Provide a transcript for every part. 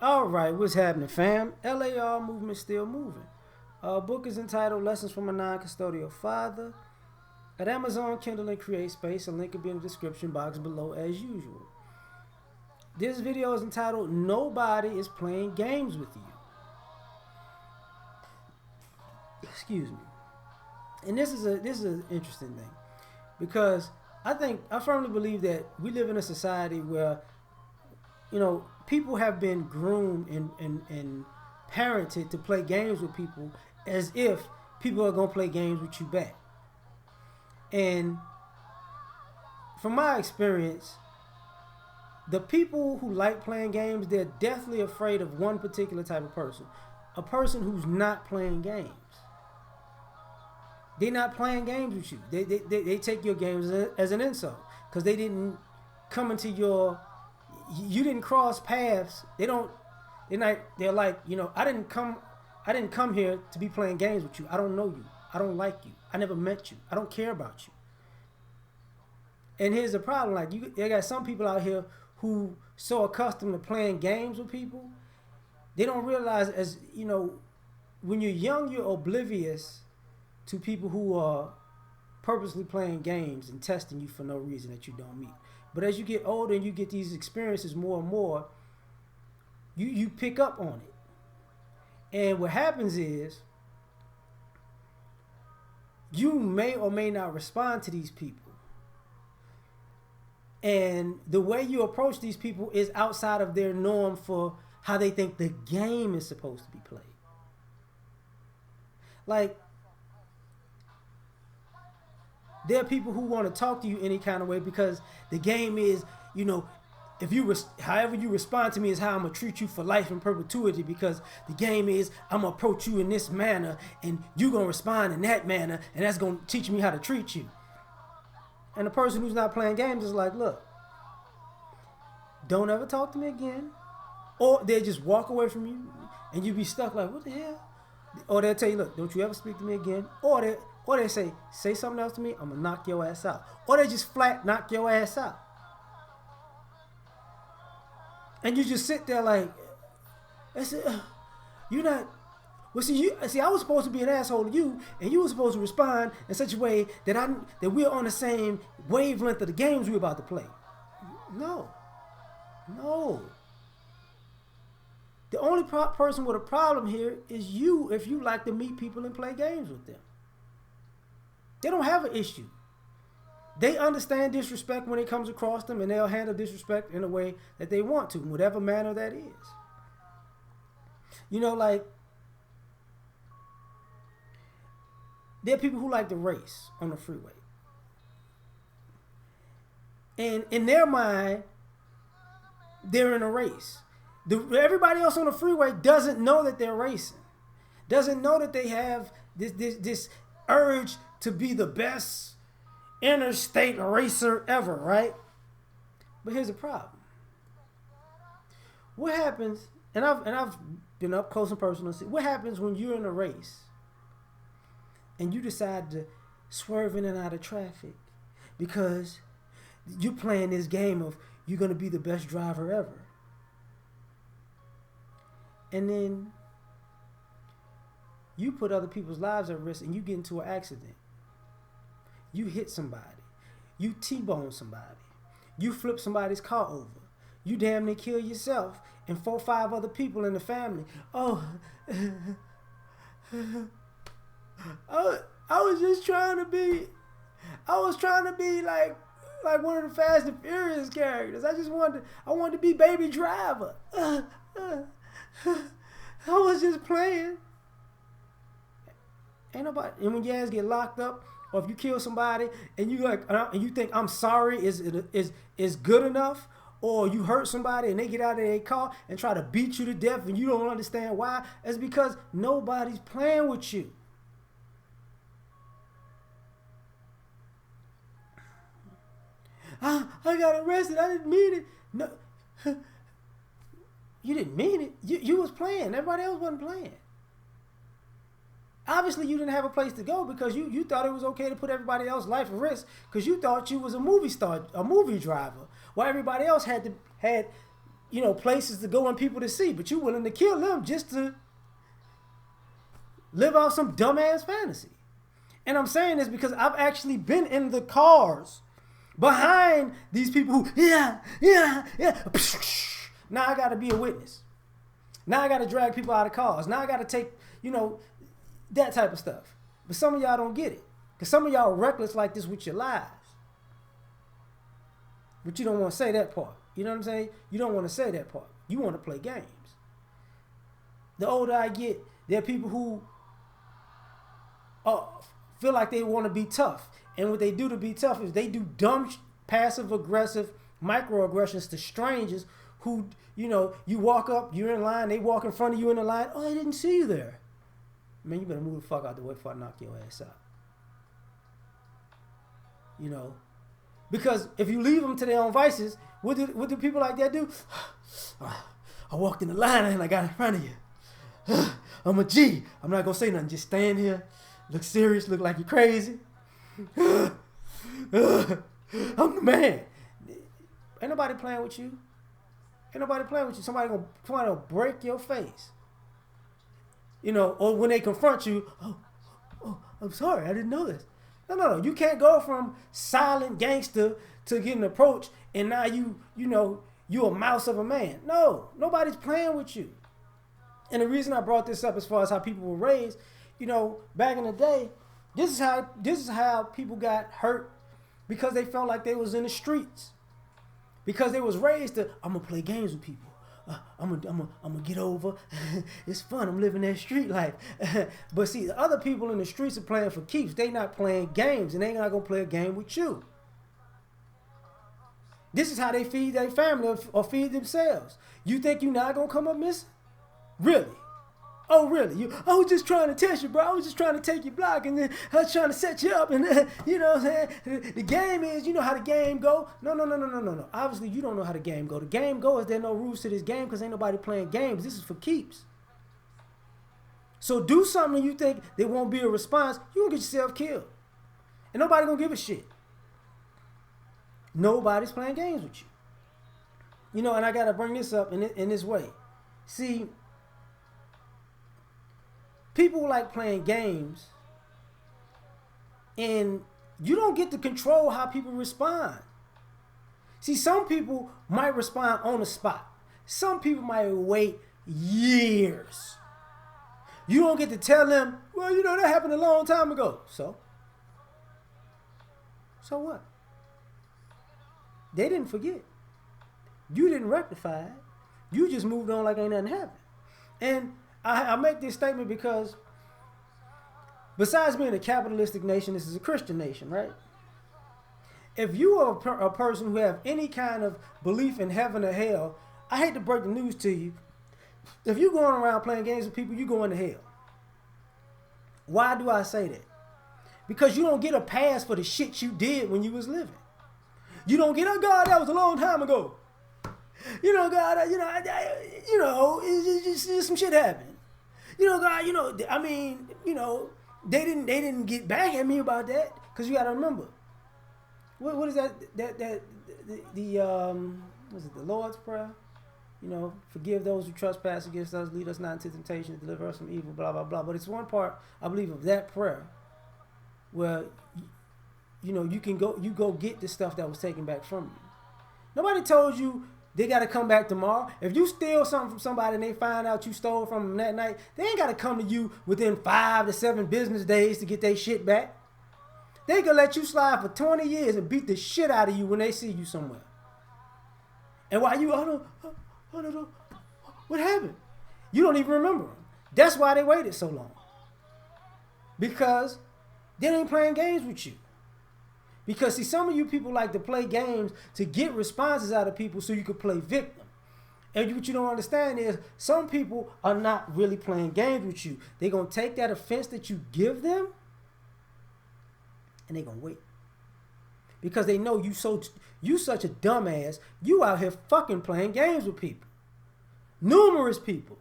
All right, what's happening, fam? L.A.R. movement still moving. Book is entitled Lessons from a Non-Custodial Father. At Amazon, Kindle, and Create Space. A link will be in the description box below as usual. This video is entitled Nobody is Playing Games with You. Excuse me. And this is an interesting thing because I firmly believe that we live in a society where people have been groomed and parented to play games with people as if people are going to play games with you back. And from my experience, the people who like playing games, they're deathly afraid of one particular type of person. A person who's not playing games. They're not playing games with you. They take your games as an insult because they didn't come into you didn't cross paths. They're like, I didn't come here to be playing games with you. I don't know you. I don't like you. I never met you. I don't care about you. And here's the problem: like you got some people out here who so accustomed to playing games with people, they don't realize when you're young, you're oblivious to people who are purposely playing games and testing you for no reason that you don't meet. But as you get older and you get these experiences more and more, you pick up on it. And what happens is you may or may not respond to these people. And the way you approach these people is outside of their norm for how they think the game is supposed to be played. Like, there are people who want to talk to you any kind of way because the game is, however you respond to me is how I'm going to treat you for life in perpetuity, because the game is I'm going to approach you in this manner and you're going to respond in that manner, and that's going to teach me how to treat you. And the person who's not playing games is like, look, don't ever talk to me again. Or they just walk away from you and you be stuck like, what the hell? Or they'll tell you, look, don't you ever speak to me again. Or they say something else to me, I'm going to knock your ass out. Or they just flat knock your ass out. And you just sit there like, you're not. Well, see, I was supposed to be an asshole to you, and you were supposed to respond in such a way that we're on the same wavelength of the games we're about to play. No. The only person with a problem here is you if you like to meet people and play games with them. They don't have an issue. They understand disrespect when it comes across them, and they'll handle disrespect in a way that they want to, in whatever manner that is. There are people who like to race on the freeway. And in their mind, they're in a race. Everybody else on the freeway doesn't know that they're racing. Doesn't know that they have this urge to be the best interstate racer ever, right? But here's the problem. What happens, and I've been up close and personal, what happens when you're in a race and you decide to swerve in and out of traffic because you're playing this game of you're going to be the best driver ever. And then you put other people's lives at risk and you get into an accident. You hit somebody. You T-bone somebody. You flip somebody's car over. You damn near kill yourself and 4 or 5 other people in the family. Oh, I was trying to be like one of the Fast and Furious characters. I wanted to be Baby Driver. I was just playing. Ain't nobody. And when your ass get locked up, or if you kill somebody and you think I'm sorry is good enough, or you hurt somebody and they get out of their car and try to beat you to death and you don't understand why, it's because nobody's playing with you. I got arrested. I didn't mean it. No, you didn't mean it. You was playing. Everybody else wasn't playing. Obviously, you didn't have a place to go because you thought it was okay to put everybody else's life at risk because you thought you was a movie star, a movie driver, while everybody else had places to go and people to see, but you willing to kill them just to live out some dumbass fantasy. And I'm saying this because I've actually been in the cars behind these people who, yeah. Now I got to be a witness. Now I got to drag people out of cars. Now I got to take, that type of stuff. But some of y'all don't get it. Because some of y'all are reckless like this with your lives. But you don't want to say that part. You know what I'm saying? You don't want to say that part. You want to play games. The older I get, there are people who feel like they want to be tough. And what they do to be tough is they do dumb, passive-aggressive microaggressions to strangers who, you walk up, you're in line, they walk in front of you in the line. Oh, I didn't see you there. Man, you better move the fuck out the way before I knock your ass out. Because if you leave them to their own vices, what do people like that do? I walked in the line and I got in front of you. I'm a G. I'm not going to say nothing. Just stand here, look serious, look like you're crazy. I'm the man. Ain't nobody playing with you. Ain't nobody playing with you. Somebody gonna break your face. Or when they confront you, oh, I'm sorry, I didn't know this. No. You can't go from silent gangster to getting approached and now you a mouse of a man. No, nobody's playing with you. And the reason I brought this up as far as how people were raised, back in the day, this is how people got hurt because they felt like they was in the streets. Because they was raised to, I'm gonna play games with people. I'm gonna get over. It's fun. I'm living that street life. But see, the other people in the streets are playing for keeps. They not playing games, and they not gonna play a game with you. This is how they feed their family or feed themselves. You think you not gonna come up missing? Really? Oh, really? I was just trying to test you, bro. I was just trying to take your block, and then I was trying to set you up, and you know what I'm saying? The game is, you know how the game go? No. Obviously, you don't know how the game go. The game go is there no rules to this game because ain't nobody playing games. This is for keeps. So do something you think there won't be a response, you gonna get yourself killed. And nobody gonna give a shit. Nobody's playing games with you. And I gotta bring this up in this way. See, people like playing games, and you don't get to control how people respond. See, some people might respond on the spot. Some people might wait years. You don't get to tell them, well, that happened a long time ago. So what? They didn't forget. You didn't rectify it. You just moved on like ain't nothing happened. And I make this statement because besides being a capitalistic nation, this is a Christian nation, right? If you are a person who have any kind of belief in heaven or hell, I hate to break the news to you. If you're going around playing games with people, you're going to hell. Why do I say that? Because you don't get a pass for the shit you did when you was living. You don't get, oh God, that was a long time ago. God, it's just some shit happened. God, they didn't get back at me about that, because you got to remember, what is that was it the Lord's Prayer? Forgive those who trespass against us, lead us not into temptation, deliver us from evil, blah blah blah. But it's one part, I believe, of that prayer where you go get the stuff that was taken back from you. Nobody told you they got to come back tomorrow. If you steal something from somebody and they find out you stole from them that night, they ain't got to come to you within 5 to 7 business days to get their shit back. They can let you slide for 20 years and beat the shit out of you when they see you somewhere. And while you, no, what happened? You don't even remember them. That's why they waited so long. Because they ain't playing games with you. Because, see, some of you people like to play games to get responses out of people so you could play victim. And what you don't understand is some people are not really playing games with you. They're going to take that offense that you give them and they're going to wait. Because they know you such a dumbass. You out here fucking playing games with people. Numerous people.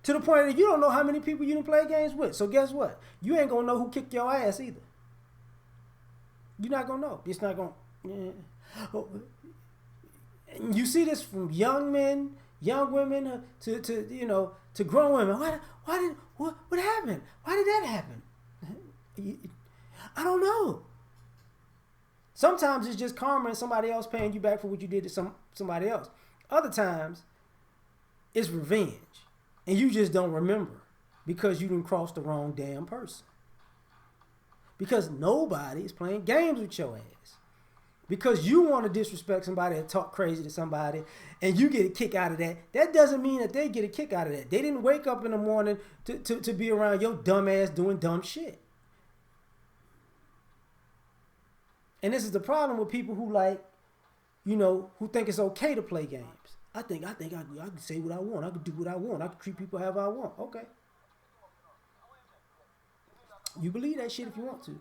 To the point that you don't know how many people you done play games with. So guess what? You ain't going to know who kicked your ass either. You're not going to know. It's not going to... And you see this from young men, young women, to grown women. What happened? Why did that happen? I don't know. Sometimes it's just karma and somebody else paying you back for what you did to somebody else. Other times, it's revenge. And you just don't remember because you didn't cross the wrong damn person. Because nobody is playing games with your ass. Because you want to disrespect somebody and talk crazy to somebody and you get a kick out of that, that doesn't mean that they get a kick out of that. They didn't wake up in the morning to be around your dumb ass doing dumb shit. And this is the problem with people who who think it's okay to play games. I think I can say what I want. I can do what I want. I can treat people however I want. Okay. You believe that shit if you want to.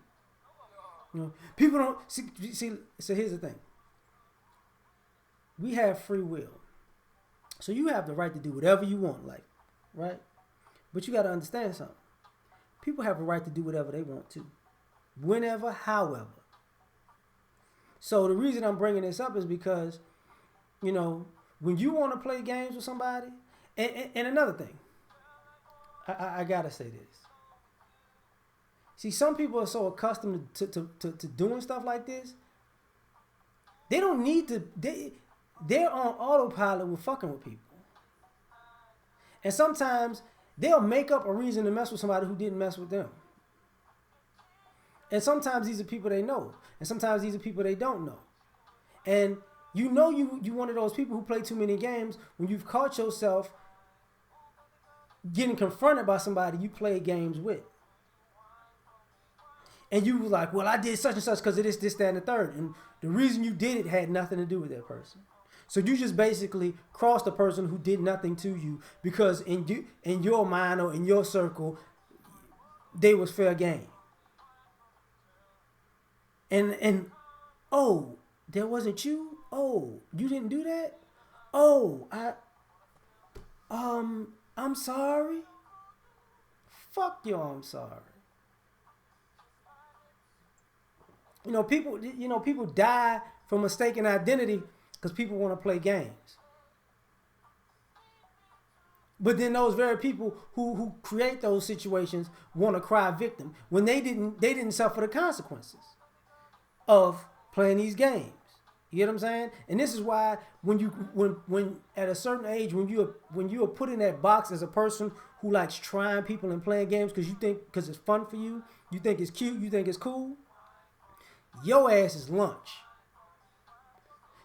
People don't see. So here's the thing. We have free will, so you have the right to do whatever you want, right? But you got to understand something. People have a right to do whatever they want to, whenever, however. So the reason I'm bringing this up is because, when you want to play games with somebody, and another thing, I gotta say this. See, some people are so accustomed to doing stuff like this, they don't need to, they're on autopilot with fucking with people. And sometimes they'll make up a reason to mess with somebody who didn't mess with them. And sometimes these are people they know. And sometimes these are people they don't know. And you one of those people who play too many games when you've caught yourself getting confronted by somebody you played games with. And you were like, well, I did such and such because of this, that, and the third. And the reason you did it had nothing to do with that person. So you just basically crossed the person who did nothing to you because in your mind or in your circle, they was fair game. And oh, that wasn't you? Oh, you didn't do that? Oh, I'm sorry. Fuck you, I'm sorry. People die from mistaken identity because people want to play games. But then those very people who create those situations want to cry victim when they didn't suffer the consequences of playing these games. You get what I'm saying? And this is why when at a certain age when you are put in that box as a person who likes trying people and playing games because it's fun for you, you think it's cute, you think it's cool, your ass is lunch.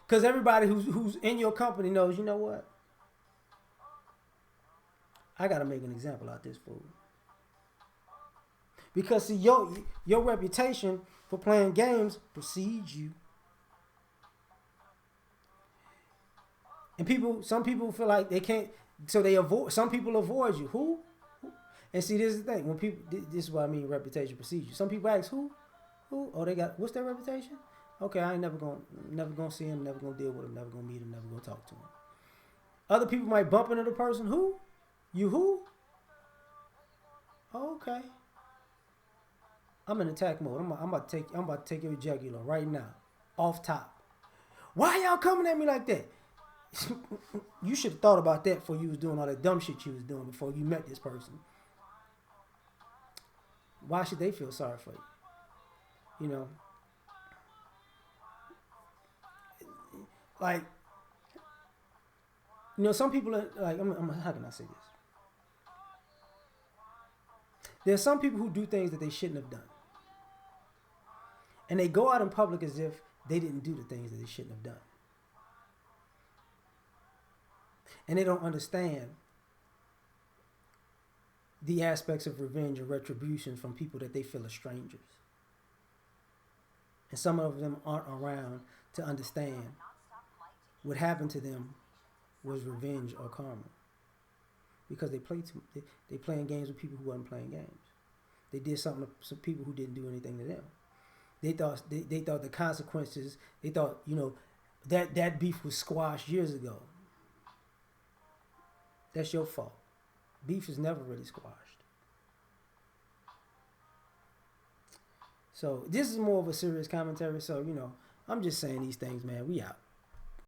Because everybody who's in your company knows, you know what? I gotta make an example out of this fool. Because see, your reputation for playing games precedes you. And some people feel like they can't, so they avoid. Some people avoid you. Who? And see, this is the thing. When people, this is what I mean. Reputation precedes you. Some people ask who? Oh, they got, what's their reputation? Okay, I ain't never gonna see him, never gonna deal with him, never gonna meet him, never gonna talk to him. Other people might bump into the person. Who? You who? Oh, okay. I'm in attack mode. I'm about to take your jugular right now, off top. Why y'all coming at me like that? You should have thought about that before you was doing all that dumb shit you was doing before you met this person. Why should they feel sorry for you? Some people are like, how can I say this? There's some people who do things that they shouldn't have done. And they go out in public as if they didn't do the things that they shouldn't have done. And they don't understand the aspects of revenge and retribution from people that they feel are strangers. And some of them aren't around to understand what happened to them was revenge or karma. Because they playing games with people who wasn't playing games. They did something to some people who didn't do anything to them. They thought the consequences, they thought, that beef was squashed years ago. That's your fault. Beef is never really squashed. So this is more of a serious commentary. So, I'm just saying these things, man. We out.